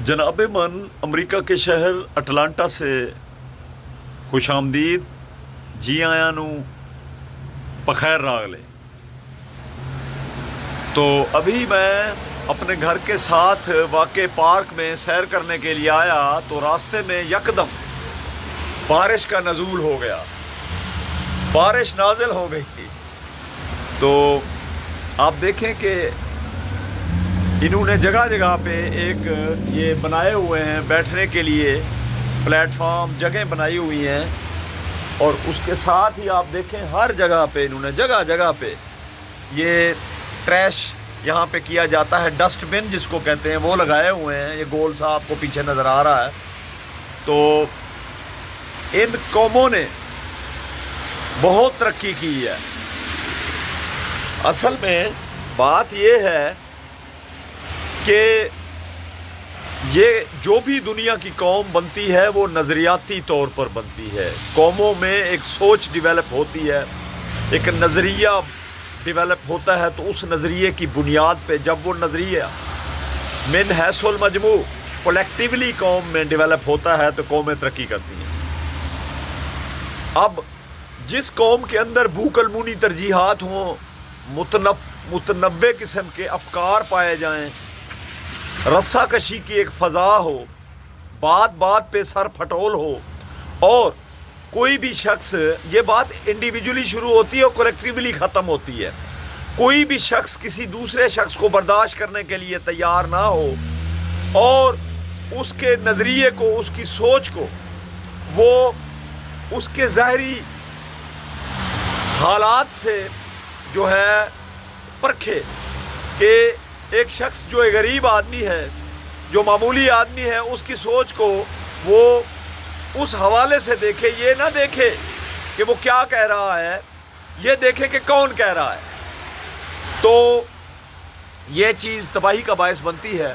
جناب من امریکہ کے شہر اٹلانٹا سے خوش آمدید جی آیا نو بخیر راغلے۔ تو ابھی میں اپنے گھر کے ساتھ واقع پارک میں سیر کرنے کے لیے آیا تو راستے میں یکدم بارش کا نزول ہو گیا، بارش نازل ہو گئی تھی۔ تو آپ دیکھیں کہ انہوں نے جگہ جگہ پہ ایک یہ بنائے ہوئے ہیں بیٹھنے کے لیے پلیٹ فارم، جگہیں بنائی ہوئی ہیں، اور اس کے ساتھ ہی آپ دیکھیں ہر جگہ پہ انہوں نے جگہ جگہ پہ یہ ٹریش یہاں پہ کیا جاتا ہے، ڈسٹ بن جس کو کہتے ہیں، وہ لگائے ہوئے ہیں۔ یہ گول سا آپ کو پیچھے نظر آ رہا ہے۔ تو ان قوموں نے بہت ترقی کی ہے۔ اصل میں بات یہ ہے کہ یہ جو بھی دنیا کی قوم بنتی ہے وہ نظریاتی طور پر بنتی ہے۔ قوموں میں ایک سوچ ڈیولپ ہوتی ہے، ایک نظریہ ڈیولپ ہوتا ہے، تو اس نظریے کی بنیاد پہ جب وہ نظریہ من حیث المجموع کولیکٹیولی قوم میں ڈیولپ ہوتا ہے تو قومیں ترقی کرتی ہیں۔ اب جس قوم کے اندر بھوکلمونی ترجیحات ہوں، متنوع قسم کے افکار پائے جائیں، رسہ کشی کی ایک فضا ہو، بات بات پہ سر پھٹول ہو، اور کوئی بھی شخص، یہ بات انڈیویجولی شروع ہوتی ہے اور کولیکٹیولی ختم ہوتی ہے، کوئی بھی شخص کسی دوسرے شخص کو برداشت کرنے کے لیے تیار نہ ہو اور اس کے نظریے کو، اس کی سوچ کو وہ اس کے ظاہری حالات سے جو ہے پرکھے کہ ایک شخص جو ایک غریب آدمی ہے، جو معمولی آدمی ہے، اس کی سوچ کو وہ اس حوالے سے دیکھے، یہ نہ دیکھے کہ وہ کیا کہہ رہا ہے، یہ دیکھے کہ کون کہہ رہا ہے۔ تو یہ چیز تباہی کا باعث بنتی ہے۔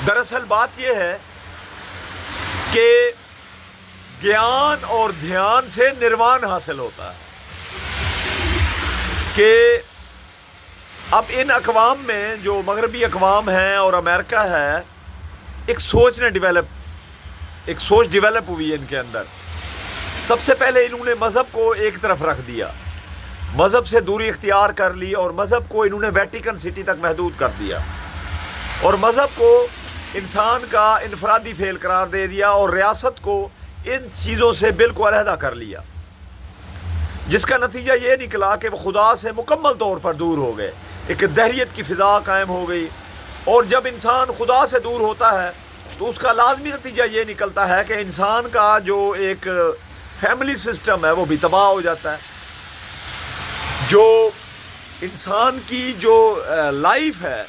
دراصل بات یہ ہے کہ گیان اور دھیان سے نروان حاصل ہوتا ہے کہ اب ان اقوام میں جو مغربی اقوام ہیں اور امریکہ ہے، ایک سوچ ڈیولپ ہوئی ہے ان کے اندر۔ سب سے پہلے انہوں نے مذہب کو ایک طرف رکھ دیا، مذہب سے دوری اختیار کر لی، اور مذہب کو انہوں نے ویٹیکن سٹی تک محدود کر دیا، اور مذہب کو انسان کا انفرادی فعل قرار دے دیا، اور ریاست کو ان چیزوں سے بالکل علیحدہ کر لیا، جس کا نتیجہ یہ نکلا کہ وہ خدا سے مکمل طور پر دور ہو گئے، ایک دہریت کی فضا قائم ہو گئی۔ اور جب انسان خدا سے دور ہوتا ہے تو اس کا لازمی نتیجہ یہ نکلتا ہے کہ انسان کا جو ایک فیملی سسٹم ہے وہ بھی تباہ ہو جاتا ہے۔ جو انسان کی جو لائف ہے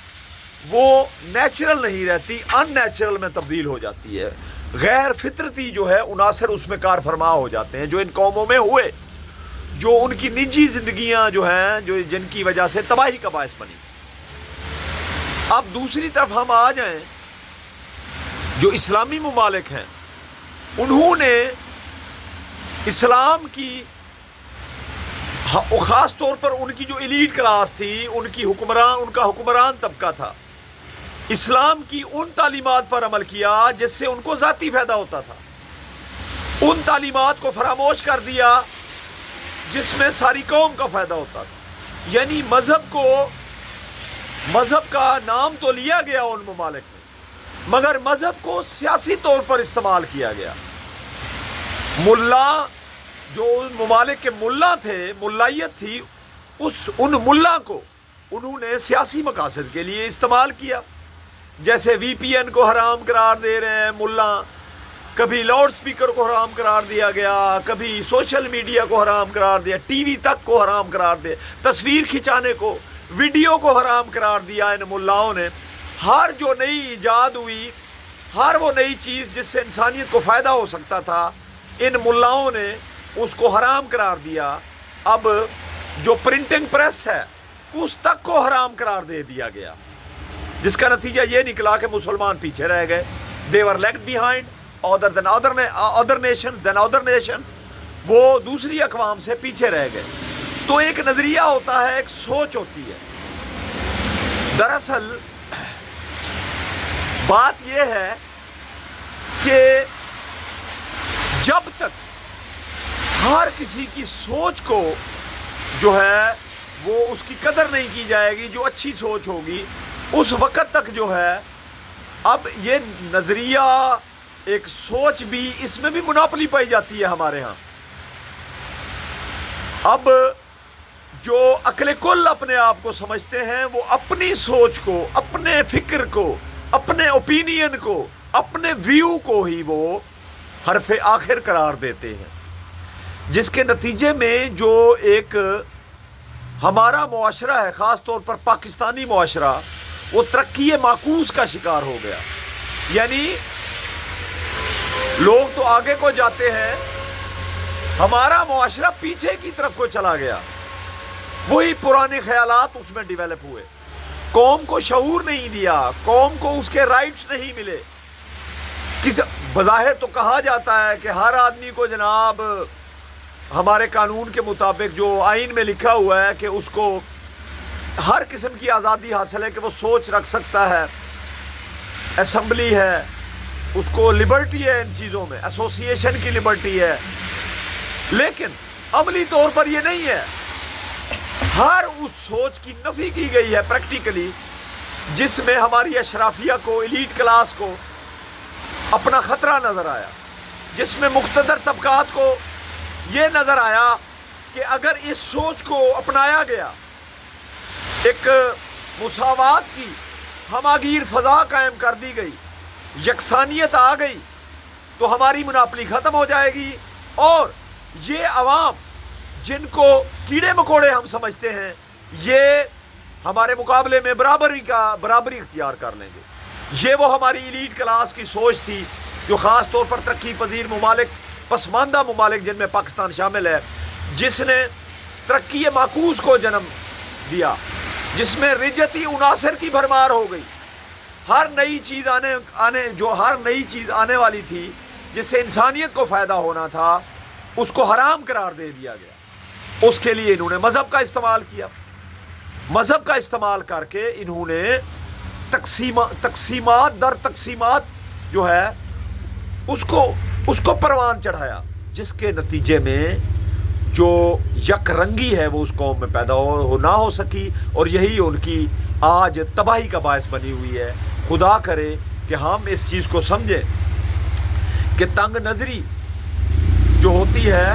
وہ نیچرل نہیں رہتی، ان نیچرل میں تبدیل ہو جاتی ہے، غیر فطرتی جو ہے عناصر اس میں کار فرما ہو جاتے ہیں، جو ان قوموں میں ہوئے، جو ان کی نجی زندگیاں جو ہیں، جو جن کی وجہ سے تباہی کا باعث بنی۔ اب دوسری طرف ہم آ جائیں، جو اسلامی ممالک ہیں، انہوں نے اسلام کی، خاص طور پر ان کی جو ایلیٹ کلاس تھی، ان کا حکمران طبقہ تھا، اسلام کی ان تعلیمات پر عمل کیا جس سے ان کو ذاتی فائدہ ہوتا تھا، ان تعلیمات کو فراموش کر دیا جس میں ساری قوم کا فائدہ ہوتا تھا۔ یعنی مذہب کا نام تو لیا گیا ان ممالک میں، مگر مذہب کو سیاسی طور پر استعمال کیا گیا۔ ملا، جو ان ممالک کے ملا تھے، ملائیت تھی، ان ملا کو انہوں نے سیاسی مقاصد کے لیے استعمال کیا۔ جیسے وی پی این کو حرام قرار دے رہے ہیں ملا، کبھی لاؤڈ سپیکر کو حرام قرار دیا گیا، کبھی سوشل میڈیا کو حرام قرار دیا، ٹی وی تک کو حرام قرار دیا، تصویر کھنچانے کو، ویڈیو کو حرام قرار دیا ان ملاؤں نے۔ ہر جو نئی ایجاد ہوئی، ہر وہ نئی چیز جس سے انسانیت کو فائدہ ہو سکتا تھا، ان ملاؤں نے اس کو حرام قرار دیا۔ اب جو پرنٹنگ پریس ہے اس تک کو حرام قرار دے دیا گیا، جس کا نتیجہ یہ نکلا کہ مسلمان پیچھے رہ گئے۔ they were left behind other nations، وہ دوسری اقوام سے پیچھے رہ گئے۔ تو ایک نظریہ ہوتا ہے، ایک سوچ ہوتی ہے۔ دراصل بات یہ ہے کہ جب تک ہر کسی کی سوچ کو جو ہے وہ اس کی قدر نہیں کی جائے گی، جو اچھی سوچ ہوگی، اس وقت تک جو ہے اب یہ نظریہ ایک سوچ بھی اس میں بھی مناپلی پائی جاتی ہے ہمارے ہاں۔ اب جو عقل کل اپنے آپ کو سمجھتے ہیں وہ اپنی سوچ کو، اپنے فکر کو، اپنے اوپینین کو، اپنے ویو کو ہی وہ حرف آخر قرار دیتے ہیں، جس کے نتیجے میں جو ایک ہمارا معاشرہ ہے، خاص طور پر پاکستانی معاشرہ، وہ ترقی معکوس کا شکار ہو گیا۔ یعنی لوگ تو آگے کو جاتے ہیں، ہمارا معاشرہ پیچھے کی طرف کو چلا گیا، وہی پرانے خیالات اس میں ڈیولپ ہوئے، قوم کو شعور نہیں دیا، قوم کو اس کے رائٹس نہیں ملے۔ بظاہر تو کہا جاتا ہے کہ ہر آدمی کو جناب ہمارے قانون کے مطابق جو آئین میں لکھا ہوا ہے کہ اس کو ہر قسم کی آزادی حاصل ہے کہ وہ سوچ رکھ سکتا ہے، اسمبلی ہے، اس کو لبرٹی ہے، ان چیزوں میں ایسوسی ایشن کی لبرٹی ہے، لیکن عملی طور پر یہ نہیں ہے۔ ہر اس سوچ کی نفی کی گئی ہے پریکٹیکلی، جس میں ہماری اشرافیہ کو، ایلیٹ کلاس کو اپنا خطرہ نظر آیا، جس میں مقتدر طبقات کو یہ نظر آیا کہ اگر اس سوچ کو اپنایا گیا، ایک مساوات کی ہماگیر فضا قائم کر دی گئی، یکسانیت آ گئی، تو ہماری مناپلی ختم ہو جائے گی، اور یہ عوام جن کو کیڑے مکوڑے ہم سمجھتے ہیں، یہ ہمارے مقابلے میں برابری اختیار کر لیں گے۔ یہ وہ ہماری ایلیٹ کلاس کی سوچ تھی جو خاص طور پر ترقی پذیر ممالک، پسماندہ ممالک جن میں پاکستان شامل ہے، جس نے ترقی معکوس کو جنم دیا، جس میں رجتی عناصر کی بھرمار ہو گئی۔ ہر نئی چیز ہر نئی چیز آنے والی تھی جس سے انسانیت کو فائدہ ہونا تھا، اس کو حرام قرار دے دیا گیا۔ اس کے لیے انہوں نے مذہب کا استعمال کیا، مذہب کا استعمال کر کے انہوں نے تقسیمات در تقسیمات جو ہے اس کو پروان چڑھایا، جس کے نتیجے میں جو یک رنگی ہے وہ اس قوم میں پیدا نہ ہو سکی، اور یہی ان کی آج تباہی کا باعث بنی ہوئی ہے۔ خدا کرے کہ ہم اس چیز کو سمجھیں کہ تنگ نظری جو ہوتی ہے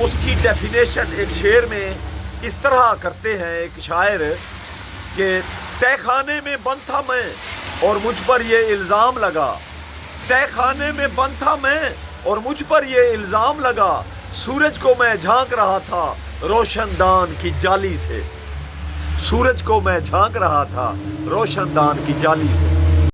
اس کی ڈیفینیشن ایک شعر میں اس طرح کرتے ہیں ایک شاعر کہ تہ خانے میں بند تھا میں اور مجھ پر یہ الزام لگا، تہ خانے میں بند تھا میں اور مجھ پر یہ الزام لگا، سورج کو میں جھانک رہا تھا روشن دان کی جالی سے، سورج کو میں جھانک رہا تھا روشن دان کی جالی سے۔